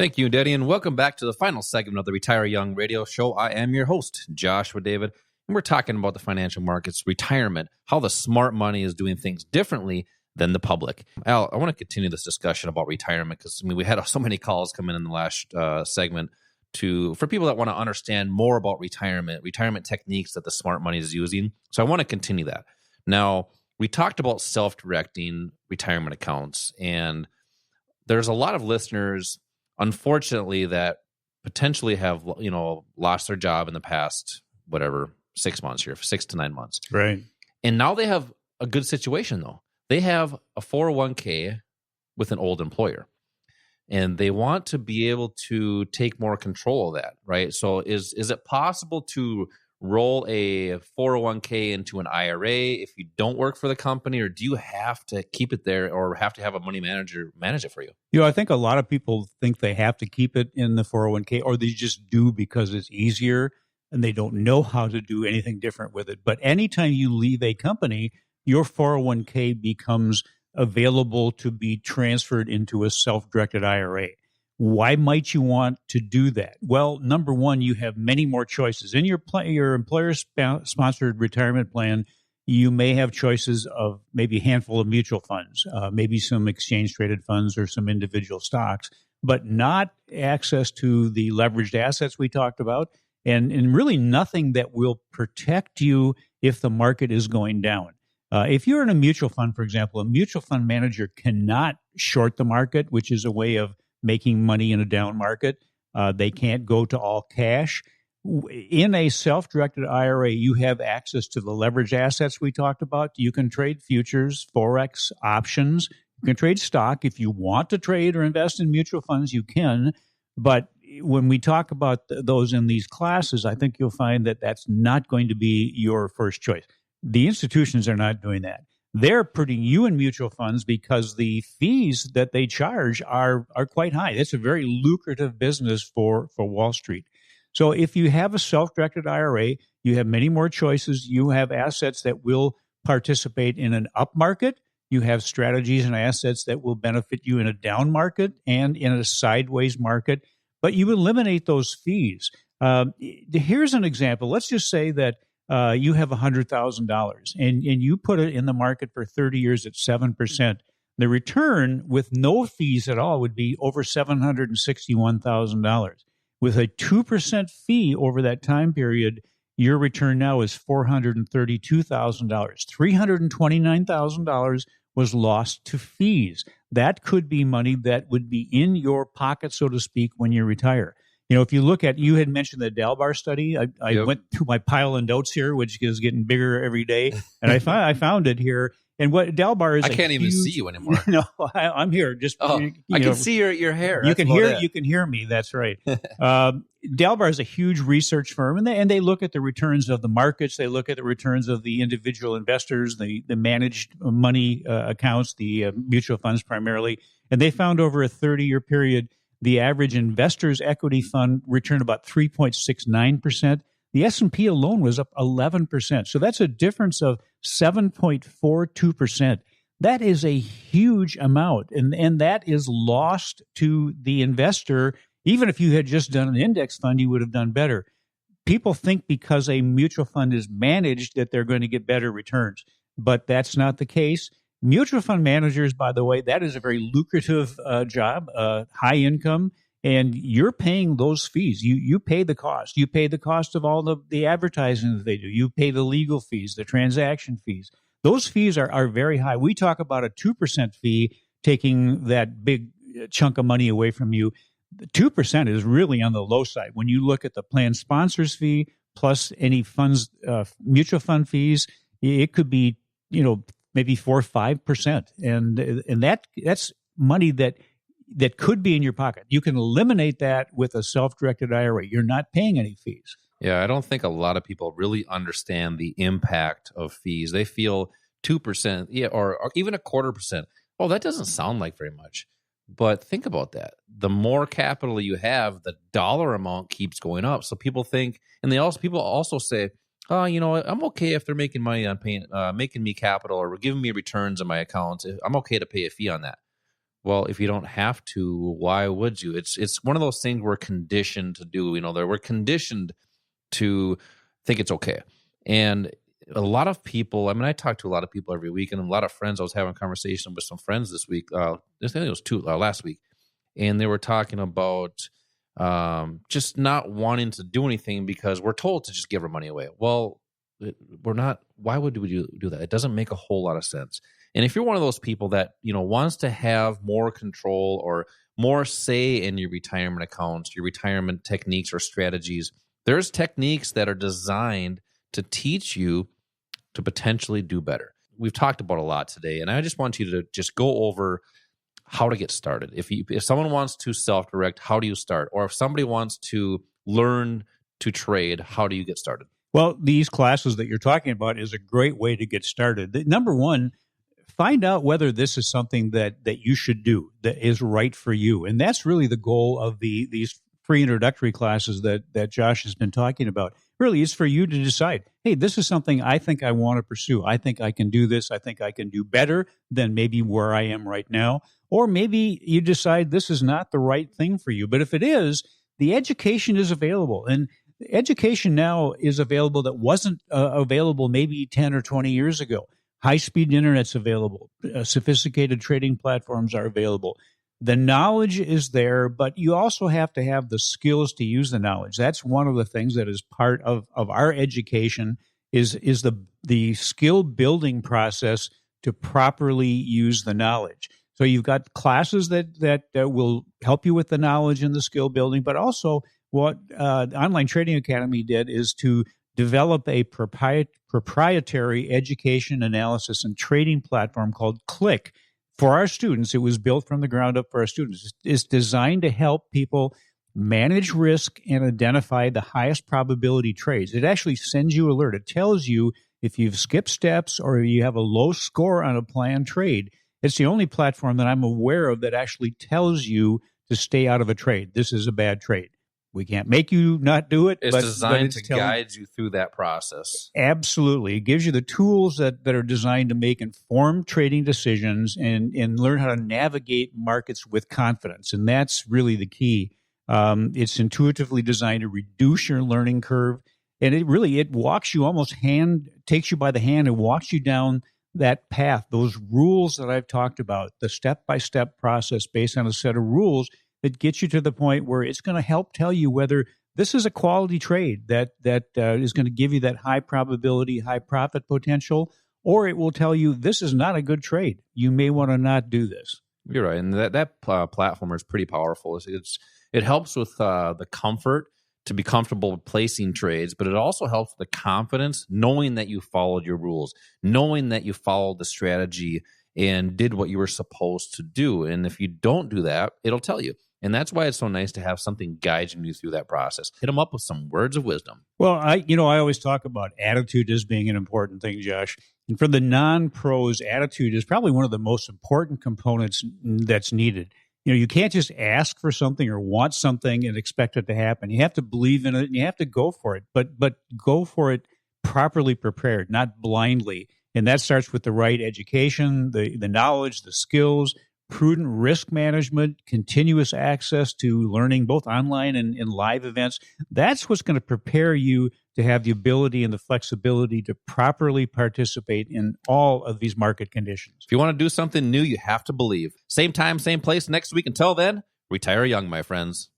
Thank you, Daddy, and welcome back to the final segment of the Retire Young radio show. I am your host, Joshua David, and we're talking about the financial markets, retirement, how the smart money is doing things differently than the public. Al, I want to continue this discussion about retirement because we had so many calls come in the last segment for people that want to understand more about retirement techniques that the smart money is using. So I want to continue that. Now, we talked about self-directing retirement accounts, and there's a lot of listeners, unfortunately, that potentially have lost their job in the past 6 months here, 6 to 9 months, right? And now they have a good situation though. They have a 401k with an old employer, and they want to be able to take more control of that, right? So is it possible to roll a 401k into an IRA if you don't work for the company, or do you have to keep it there or have to have a money manager manage it for you? I think a lot of people think they have to keep it in the 401k, or they just do because it's easier and they don't know how to do anything different with it. But anytime you leave a company, your 401k becomes available to be transferred into a self-directed IRA. Why might you want to do that? Well, number one, you have many more choices. In your employer-sponsored retirement plan, you may have choices of maybe a handful of mutual funds, maybe some exchange-traded funds or some individual stocks, but not access to the leveraged assets we talked about, and really nothing that will protect you if the market is going down. If you're in a mutual fund, for example, a mutual fund manager cannot short the market, which is a way of making money in a down market. They can't go to all cash. In a self-directed IRA, you have access to the leverage assets we talked about. You can trade futures, Forex, options. You can trade stock. If you want to trade or invest in mutual funds, you can. But when we talk about those in these classes, I think you'll find that that's not going to be your first choice. The institutions are not doing that. They're putting you in mutual funds because the fees that they charge are quite high. It's a very lucrative business for Wall Street. So if you have a self-directed IRA, you have many more choices. You have assets that will participate in an up market. You have strategies and assets that will benefit you in a down market and in a sideways market, but you eliminate those fees. Here's an example. Let's just say that you have $100,000 and you put it in the market for 30 years at 7%. The return with no fees at all would be over $761,000. With a 2% fee over that time period, your return now is $432,000. $329,000 was lost to fees. That could be money that would be in your pocket, so to speak, when you retire. If you look at, you had mentioned the Dalbar study. I went through my pile of notes here, which is getting bigger every day, and I found it here. And what Dalbar is, I can't even see you anymore. No, I'm here. Just I can see your hair. You can hear me. That's right. Dalbar is a huge research firm, and they look at the returns of the markets. They look at the returns of the individual investors, the managed money accounts, the mutual funds primarily, and they found over a 30-year period, the average investor's equity fund returned about 3.69%. The S&P alone was up 11%. So that's a difference of 7.42%. That is a huge amount, and that is lost to the investor. Even if you had just done an index fund, you would have done better. People think because a mutual fund is managed that they're going to get better returns, but that's not the case. Mutual fund managers, by the way, that is a very lucrative job, high income, and you're paying those fees. You pay the cost. You pay the cost of all the advertising that they do. You pay the legal fees, the transaction fees. Those fees are very high. We talk about a 2% fee taking that big chunk of money away from you. The 2% is really on the low side. When you look at the plan sponsor's fee plus any funds, mutual fund fees, it could be, maybe 4 or 5%. And that's money that could be in your pocket. You can eliminate that with a self-directed IRA. You're not paying any fees. Yeah, I don't think a lot of people really understand the impact of fees. They feel 2%, or even 0.25%. Oh, that doesn't sound like very much. But think about that. The more capital you have, the dollar amount keeps going up. So people think, and people also say, oh, I'm okay if they're making money on paying, making me capital or giving me returns on my accounts. I'm okay to pay a fee on that. Well, if you don't have to, why would you? It's one of those things we're conditioned to do. That we're conditioned to think it's okay. And a lot of people, I talk to a lot of people every week, and a lot of friends. I was having a conversation with some friends this week. I think it was last week, and they were talking about just not wanting to do anything because we're told to just give our money away. Well, we're not. Why would we do that? It doesn't make a whole lot of sense. And if you're one of those people that wants to have more control or more say in your retirement accounts, your retirement techniques or strategies, there's techniques that are designed to teach you to potentially do better. We've talked about a lot today, and I just want you to just go over how to get started. If someone wants to self-direct, how do you start? Or if somebody wants to learn to trade, how do you get started? Well, these classes that you're talking about is a great way to get started. Number one, find out whether this is something that you should do, that is right for you. And that's really the goal of these free introductory classes that Josh has been talking about. Really, is for you to decide, hey, this is something I think I want to pursue. I think I can do this. I think I can do better than maybe where I am right now. Or maybe you decide this is not the right thing for you. But if it is, the education is available. And education now is available that wasn't available maybe 10 or 20 years ago. High-speed internet's available. Sophisticated trading platforms are available. The knowledge is there, but you also have to have the skills to use the knowledge. That's one of the things that is part of our education is the skill building process to properly use the knowledge. So you've got classes that will help you with the knowledge and the skill building, but also what Online Trading Academy did is to develop a proprietary education analysis and trading platform called Click for our students. It was built from the ground up for our students. It's designed to help people manage risk and identify the highest probability trades. It actually sends you an alert. It tells you if you've skipped steps or you have a low score on a planned trade. It's the only platform that I'm aware of that actually tells you to stay out of a trade. This is a bad trade. We can't make you not do it. It's designed to guide you through that process. Absolutely. It gives you the tools that are designed to make informed trading decisions and learn how to navigate markets with confidence. And that's really the key. It's intuitively designed to reduce your learning curve. And it walks you takes you by the hand and walks you down that path, those rules that I've talked about, the step-by-step process based on a set of rules that gets you to the point where it's going to help tell you whether this is a quality trade that is going to give you that high probability, high profit potential, or it will tell you this is not a good trade. You may want to not do this. You're right, and that platform is pretty powerful. It helps with the comfort to be comfortable with placing trades, but it also helps with the confidence, knowing that you followed your rules, knowing that you followed the strategy and did what you were supposed to do. And if you don't do that, it'll tell you. And that's why it's so nice to have something guiding you through that process. Hit them up with some words of wisdom. Well, I always talk about attitude as being an important thing, Josh. And for the non-pros, attitude is probably one of the most important components that's needed. You can't just ask for something or want something and expect it to happen. You have to believe in it and you have to go for it, but go for it properly prepared, not blindly. And that starts with the right education, the knowledge, the skills, prudent risk management, continuous access to learning, both online and in live events. That's what's going to prepare you to have the ability and the flexibility to properly participate in all of these market conditions. If you want to do something new, you have to believe. Same time, same place next week. Until then, retire young, my friends.